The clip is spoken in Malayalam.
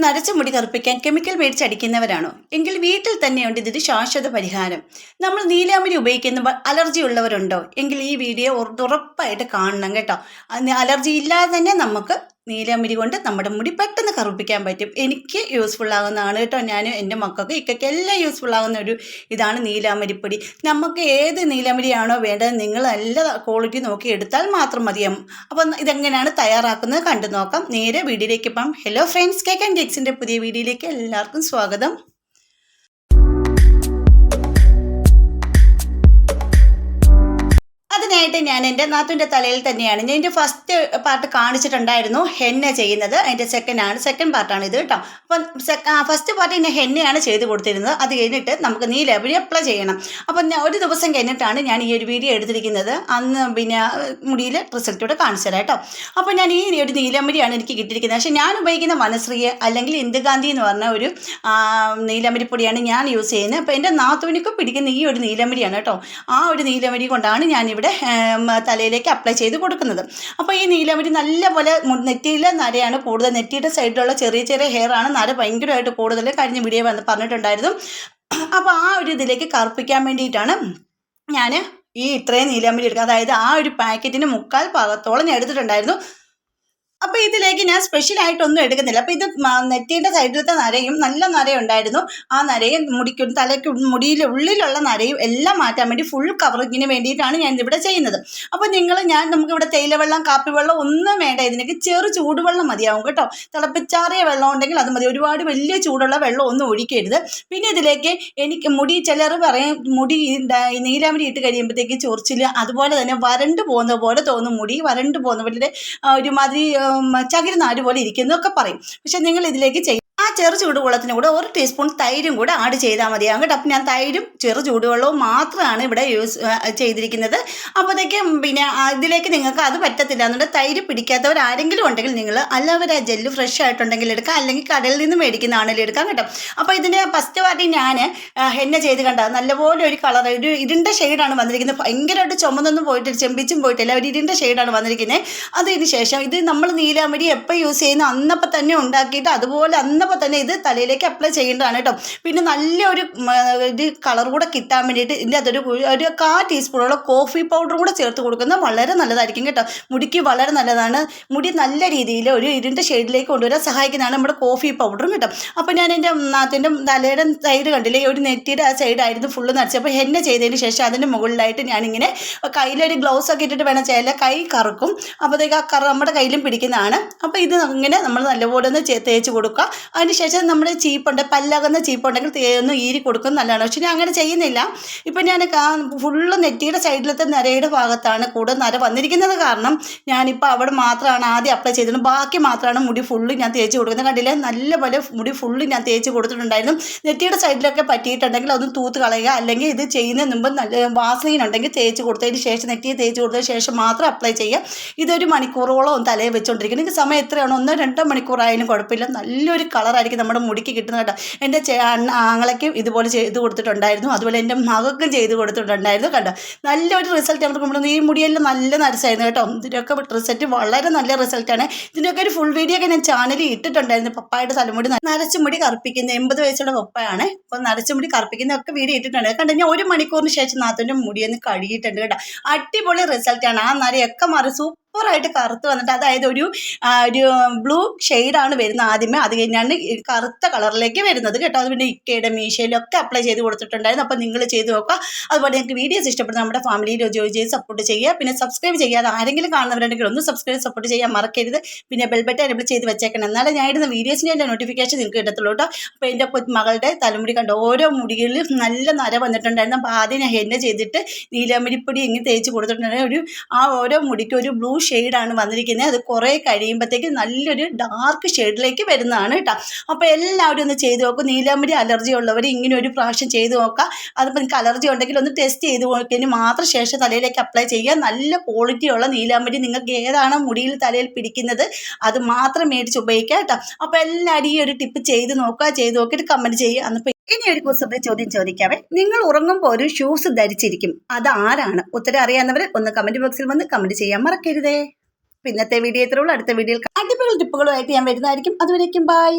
നരച്ച മുടി കറുപ്പിക്കാൻ കെമിക്കൽ മേടിച്ചടിക്കുന്നവരാണോ? എങ്കിൽ വീട്ടിൽ തന്നെയുണ്ട് ഇതിന് ശാശ്വത പരിഹാരം. നമ്മൾ നീലാമ്പരി ഉപയോഗിക്കുമ്പോൾ അലർജി ഉള്ളവരുണ്ടോ? എങ്കിൽ ഈ വീഡിയോ ഉറപ്പായിട്ട് കാണണം കേട്ടോ. അലർജി ഇല്ലാതെ തന്നെ നമുക്ക് നീലാമ്പരി കൊണ്ട് നമ്മുടെ മുടി പെട്ടെന്ന് കറുപ്പിക്കാൻ പറ്റും. എനിക്ക് യൂസ്ഫുൾ ആകുന്നതാണ് കേട്ടോ. ഞാൻ എൻ്റെ മക്കൾക്ക് ഇക്കൊക്കെ എല്ലാം യൂസ്ഫുൾ ആകുന്ന ഒരു ഇതാണ് നീലാമ്പരിപ്പൊടി. നമുക്ക് ഏത് നീലാമ്പരിയാണോ വേണ്ടത് നിങ്ങൾ നല്ല ക്വാളിറ്റി നോക്കി എടുത്താൽ മാത്രം മതിയാവും. അപ്പം ഇതെങ്ങനെയാണ് തയ്യാറാക്കുന്നത് കണ്ടു നോക്കാം. നേരെ വീഡിയോയിലേക്ക് പോകാം. ഹലോ ഫ്രണ്ട്സ്, കേക്ക് ആൻഡ് കേക്സിൻ്റെ പുതിയ വീഡിയോയിലേക്ക് എല്ലാവർക്കും സ്വാഗതം. അതിനായിട്ട് ഞാൻ എൻ്റെ നാത്തുവിൻ്റെ തലയിൽ തന്നെയാണ് ഞാൻ എൻ്റെ ഫസ്റ്റ് പാർട്ട് കാണിച്ചിട്ടുണ്ടായിരുന്നു ഹെന്ന ചെയ്യുന്നത്. അതിൻ്റെ സെക്കൻഡ് പാർട്ടാണ് ഇത് കേട്ടോ. അപ്പം ഫസ്റ്റ് പാർട്ട് ഞാൻ ഹെന്നയാണ് ചെയ്ത് കൊടുത്തിരുന്നത്. അത് കഴിഞ്ഞിട്ട് നമുക്ക് നീലാമ്പരി അപ്ലൈ ചെയ്യണം. അപ്പം ഒരു ദിവസം കഴിഞ്ഞിട്ടാണ് ഞാൻ ഈ ഒരു വീഡിയോ എടുത്തിരിക്കുന്നത്. അന്ന് പിന്നെ മുടിയിൽ റിസൾട്ടോടെ കാണിച്ചു തരാം കേട്ടോ. അപ്പോൾ ഞാൻ ഈ ഒരു നീലാമ്പരിയാണ് എനിക്ക് കിട്ടിയിരിക്കുന്നത്. പക്ഷേ ഞാൻ ഉപയോഗിക്കുന്ന വനശ്രീ അല്ലെങ്കിൽ ഇന്ദുഗാന്ധി എന്ന് പറഞ്ഞ ഒരു നീലാമ്പരിപ്പൊടിയാണ് ഞാൻ യൂസ് ചെയ്യുന്നത്. അപ്പോൾ എൻ്റെ നാത്തുവിനൊക്കെ പിടിക്കുന്ന ഈ ഒരു നീലാമ്പരിയാണ് കേട്ടോ. ആ ഒരു നീലാമ്പരി കൊണ്ടാണ് ഞാനിവിടെ തലയിലേക്ക് അപ്ലൈ ചെയ്ത് കൊടുക്കുന്നത്. അപ്പോൾ ഈ നീലാമ്പരി നല്ലപോലെ നെറ്റിയിലെ നരയാണ് കൂടുതൽ. നെറ്റിയുടെ സൈഡിലുള്ള ചെറിയ ചെറിയ ഹെയർ ആണ് നര ഭയങ്കരമായിട്ട് കൂടുതൽ. കഴിഞ്ഞ വീഡിയോ പറഞ്ഞിട്ടുണ്ടായിരുന്നു. അപ്പോൾ ആ ഒരു ഇതിലേക്ക് കറുപ്പിക്കാൻ വേണ്ടിയിട്ടാണ് ഞാൻ ഈ ഇത്രയും നീലാമ്പരി എടുക്കുക. അതായത് ആ ഒരു പാക്കറ്റിന് 1/4 ഭാഗത്തോളം ഞാൻ എടുത്തിട്ടുണ്ടായിരുന്നു. അപ്പോൾ ഇതിലേക്ക് ഞാൻ സ്പെഷ്യലായിട്ടൊന്നും എടുക്കുന്നില്ല. അപ്പോൾ ഇത് നെറ്റിയുടെ സൈഡിലത്തെ നരയും നല്ല നരയുണ്ടായിരുന്നു. ആ നരയും തലയ്ക്ക് മുടിയിലെ ഉള്ളിലുള്ള നരയും എല്ലാം മാറ്റാൻ വേണ്ടി ഫുൾ കവറിങ്ങിന് വേണ്ടിയിട്ടാണ് ഞാൻ ഇതിവിടെ ചെയ്യുന്നത്. അപ്പോൾ നമുക്കിവിടെ തേയിലവെള്ളം കാപ്പിവെള്ളം ഒന്നും വേണ്ട. ഇതിനൊക്കെ ചെറു ചൂടുവെള്ളം മതിയാവും കേട്ടോ. തിളപ്പിച്ചാറിയ വെള്ളം ഉണ്ടെങ്കിൽ അത് മതി. ഒരുപാട് വലിയ ചൂടുള്ള വെള്ളം ഒന്നും ഒഴിക്കരുത്. പിന്നെ ഇതിലേക്ക് എനിക്ക് ചിലർ പറയും മുടി നീലാമ്പരി ഇട്ട് കഴിയുമ്പോഴത്തേക്ക് ചൊറിച്ചിൽ, അതുപോലെ തന്നെ വരണ്ടു പോകുന്ന പോലെ തോന്നും. മുടി വരണ്ടു പോകുന്ന പോലെ ഒരുമാതിരി ചകിരിനാര് പോലെ ഇരിക്കുന്നതൊക്കെ പറയും. പക്ഷെ നിങ്ങൾ ഇതിലേക്ക് ആ ചെറു ചൂടുവെള്ളത്തിന് കൂടെ 1 ടീസ്പൂൺ തൈരും കൂടെ ആഡ് ചെയ്താൽ മതിയാകും കേട്ടോ. അപ്പം ഞാൻ തൈരും ചെറു ചൂടുവെള്ളവും മാത്രമാണ് ഇവിടെ യൂസ് ചെയ്തിരിക്കുന്നത്. അപ്പോഴത്തേക്കും പിന്നെ ഇതിലേക്ക് നിങ്ങൾക്ക് അത് പറ്റത്തില്ല എന്നുണ്ടെങ്കിൽ തൈര് പിടിക്കാത്തവർ ആരെങ്കിലും ഉണ്ടെങ്കിൽ നിങ്ങൾ അലോവേര ജെല്ല് ഫ്രഷ് ആയിട്ടുണ്ടെങ്കിൽ എടുക്കാം, അല്ലെങ്കിൽ കടലിൽ നിന്ന് മേടിക്കുന്നതാണെങ്കിലും എടുക്കാം കേട്ടോ. അപ്പോൾ ഇതിൻ്റെ ഫസ്റ്റ് പാർട്ടി ഞാൻ ഹെന്ന ചെയ്ത് കണ്ടത് നല്ലപോലെ ഒരു കളർ, ഒരു ഇരുണ്ട ഷെയ്ഡാണ് വന്നിരിക്കുന്നത്. ഭയങ്കരമായിട്ട് ചുമന്നൊന്നും പോയിട്ട് ചെമ്പിച്ചും പോയിട്ടില്ല, ഒരു ഇരുണ്ട ഷെയ്ഡാണ് വന്നിരിക്കുന്നത്. അതിന് ശേഷം ഇത് നമ്മൾ നീലാമ്പരി എപ്പോൾ യൂസ് ചെയ്യുന്ന അന്നപ്പം തന്നെ ഉണ്ടാക്കിയിട്ട് അതുപോലെ അന്നപ്പം തന്നെ ഇത് തലയിലേക്ക് അപ്ലൈ ചെയ്യേണ്ടതാണ് കേട്ടോ. പിന്നെ നല്ലൊരു ഇത് കളർ കൂടെ കിട്ടാൻ വേണ്ടിയിട്ട് ഇതിൻ്റെ അതൊരു 1/4 ടീസ്പൂണോളം കോഫി പൗഡറും കൂടെ ചേർത്ത് കൊടുക്കുന്നത് വളരെ നല്ലതായിരിക്കും കേട്ടോ. മുടിക്ക് വളരെ നല്ലതാണ്. മുടി നല്ല രീതിയിൽ ഒരു ഇരുണ്ട ഷെയ്ഡിലേക്ക് കൊണ്ടുവരാൻ സഹായിക്കുന്നതാണ് നമ്മുടെ കോഫി പൗഡറും കേട്ടോ. അപ്പോൾ ഞാൻ എൻ്റെ നാത്തിൻ്റെ തലയുടെ സൈഡ് കണ്ടില്ലേ, ഒരു നെറ്റിയുടെ ആ സൈഡായിരുന്നു ഫുള്ള് നരച്ചത്. അപ്പോൾ ഹെന്ന ചെയ്തതിന് ശേഷം അതിൻ്റെ മുകളിലായിട്ട് ഞാനിങ്ങനെ കയ്യിലൊരു ഗ്ലൗസ് ഒക്കെ ഇട്ടിട്ട് വേണം ചെയ്യാൻ, കൈ കറുക്കും. അപ്പോഴത്തേക്ക് ആ നമ്മുടെ കയ്യിലും പിടിക്കുന്നതാണ്. അപ്പോൾ ഇത് ഇങ്ങനെ നമ്മൾ നല്ലപോലെ ഒന്ന് തേച്ച് കൊടുക്കുക. അതിനുശേഷം നമ്മുടെ ചീപ്പുണ്ട്, പല്ലകുന്ന ചീപ്പുണ്ടെങ്കിൽ ഒന്ന് ഈരി കൊടുക്കും, നല്ലതാണ്. പക്ഷെ ഞാൻ അങ്ങനെ ചെയ്യുന്നില്ല. ഇപ്പം ഞാൻ ഫുള്ള് നെറ്റിയുടെ സൈഡിലത്തെ നരയുടെ ഭാഗത്താണ് കൂടുതൽ നര വന്നിരിക്കുന്നത്. കാരണം ഞാനിപ്പോൾ അവിടെ മാത്രമാണ് ആദ്യം അപ്ലൈ ചെയ്തത്. ബാക്കി മാത്രമാണ് മുടി ഫുള്ള് ഞാൻ തേച്ച് കൊടുക്കുന്നത്. കണ്ടില്ലേ, നല്ലപോലെ മുടി ഫുള്ള് ഞാൻ തേച്ച് കൊടുത്തിട്ടുണ്ടായിരുന്നു. നെറ്റിയുടെ സൈഡിലൊക്കെ പറ്റിയിട്ടുണ്ടെങ്കിൽ അതൊന്ന് തൂത്ത് കളയുക, അല്ലെങ്കിൽ ഇത് ചെയ്യുന്നതിന് മുമ്പ് നല്ല വാസനയുണ്ടെങ്കിൽ തേച്ച് കൊടുത്തതിന് ശേഷം, നെറ്റിയെ തേച്ച് കൊടുത്തതിന് ശേഷം മാത്രം അപ്ലൈ ചെയ്യുക. ഇതൊരു മണിക്കൂറോളം തലയിൽ വെച്ചുകൊണ്ടിരിക്കുന്നത്. എനിക്ക് സമയം എത്രയാണോ 1-2 മണിക്കൂറായാലും കുഴപ്പമില്ല. നല്ലൊരു കളറായിരിക്കും നമ്മുടെ മുടിക്ക് കിട്ടുന്നത് കേട്ടോ. എൻ്റെ ആങ്ങളയ്ക്കും ഇതുപോലെ ചെയ്ത് കൊടുത്തിട്ടുണ്ടായിരുന്നു, അതുപോലെ എൻ്റെ മകൾക്കും ചെയ്ത് കൊടുത്തിട്ടുണ്ടായിരുന്നു കേട്ടോ. നല്ലൊരു റിസൾട്ട് നമുക്ക് ഈ മുടിയെല്ലാം നല്ല നരസായിരുന്നു കേട്ടോ. ഇതിൻ്റെയൊക്കെ റിസൾട്ട് വളരെ നല്ല റിസൾട്ടാണ്. ഇതിൻ്റെയൊക്കെ ഒരു ഫുൾ വീഡിയോ ഒക്കെ ഞാൻ ചാനലിൽ ഇട്ടിട്ടുണ്ടായിരുന്നു. പപ്പായുടെ തലമുടി നരച്ച മുടി കറുപ്പിക്കുന്ന 80 വയസ്സുള്ള പപ്പയാണ്. അപ്പോൾ നരച്ച മുടി കറുപ്പിക്കുന്നതൊക്കെ വീഡിയോ ഇട്ടിട്ടുണ്ട് കണ്ടോ. ഞാൻ 1 മണിക്കൂറിന് ശേഷം നാത്തൂൻ്റെ മുടിയൊന്ന് കഴുകിയിട്ടുണ്ട് കേട്ടോ. അടിപൊളി റിസൾട്ടാണ്. ആ നരയൊക്കെ മാറി സൂപ്പറായിട്ട് കറുത്ത് വന്നിട്ട്, അതായത് ഒരു ബ്ലൂ ഷെയ്ഡാണ് വരുന്നത് ആദ്യമേ. അത് കഴിഞ്ഞാണ് കറുത്ത കളറിലേക്ക് വരുന്നത് കേട്ടോ. അത് പിന്നെ ഇക്കയുടെ മീശയിലൊക്കെ അപ്ലൈ ചെയ്ത് കൊടുത്തിട്ടുണ്ടായിരുന്നു. അപ്പോൾ നിങ്ങൾ ചെയ്ത് നോക്കുക. അതുപോലെ നിങ്ങൾക്ക് വീഡിയോസ് ഇഷ്ടപ്പെടുന്ന നമ്മുടെ ഫാമിലിയിൽ ജോയിൻ ചെയ്ത് സപ്പോർട്ട് ചെയ്യുക. പിന്നെ സബ്സ്ക്രൈബ് ചെയ്യാതെ ആരെങ്കിലും കാണുന്നവരുണ്ടെങ്കിൽ ഒന്ന് സപ്പോർട്ട് ചെയ്യാൻ മറക്കരുത്. പിന്നെ ബെൽ ബട്ടൺ എനേബിൾ ചെയ്ത് വെച്ചേക്കണം, എന്നാലേ ഞാൻ ഇടുന്ന വീഡിയോസിൻ്റെ എൻ്റെ നോട്ടിഫിക്കേഷൻ നിങ്ങൾക്ക് കിട്ടത്തുള്ളൂ കേട്ടോ. അപ്പോൾ എൻ്റെ മകളുടെ തലമുടി കണ്ട് ഓരോ മുടികളിലും നല്ല നര വന്നിട്ടുണ്ടായിരുന്നു. അപ്പോൾ ആദ്യം ഞാൻ ഹെന്ന ചെയ്തിട്ട് നീലാമ്പരിപ്പൊടി ഇങ്ങനെ തേച്ച് കൊടുത്തിട്ടുണ്ടെങ്കിൽ ഓരോ മുടിക്ക് ഒരു ബ്ലൂ ഷെയ്ഡാണ് വന്നിരിക്കുന്നത്. അത് കുറേ കഴിയുമ്പോഴത്തേക്ക് നല്ലൊരു ഡാർക്ക് ഷെയ്ഡിലേക്ക് വരുന്നതാണ് കേട്ടോ. അപ്പോൾ എല്ലാവരും ഒന്ന് ചെയ്ത് നോക്കും. നീലാമ്പരി അലർജി ഉള്ളവർ ഇങ്ങനെ ഒരു പ്രാവശ്യം ചെയ്ത് നോക്കുക. അതിപ്പോൾ നിങ്ങൾക്ക് അലർജി ഉണ്ടെങ്കിൽ ഒന്ന് ടെസ്റ്റ് ചെയ്ത് നോക്കിയതിന് മാത്രം ശേഷം തലയിലേക്ക് അപ്ലൈ ചെയ്യുക. നല്ല ക്വാളിറ്റിയുള്ള നീലാമ്പരി നിങ്ങൾക്ക് ഏതാണോ മുടിയിൽ തലയിൽ പിടിക്കുന്നത് അത് മാത്രം മേടിച്ച് ഉപയോഗിക്കുക കേട്ടോ. അപ്പോൾ എല്ലാവരും ഈ ഒരു ടിപ്പ് ചെയ്ത് നോക്കുക. ചെയ്ത് നോക്കിയിട്ട് കമൻറ്റ് ചെയ്യുക. അന്നിപ്പോൾ ഇനി ഒരു കുസൃതി ചോദ്യം ചോദിക്കാവേ. നിങ്ങൾ ഉറങ്ങുമ്പോൾ ഒരു ഷൂസ് ധരിച്ചിരിക്കും, അത് ആരാണ്? ഉത്തരം അറിയാവുന്നവർ ഒന്ന് കമൻറ്റ് ബോക്സിൽ വന്ന് കമൻറ്റ് ചെയ്യാൻ മറക്കരുതേ. ഇന്നത്തെ വീഡിയോ ഇത്രയുള്ളൂ. അടുത്ത വീഡിയോയിൽ അടിപൊളി ടിപ്പുകളുമായിട്ട് ഞാൻ വരുന്നതായിരിക്കും. അതുവരേക്കും ബൈ.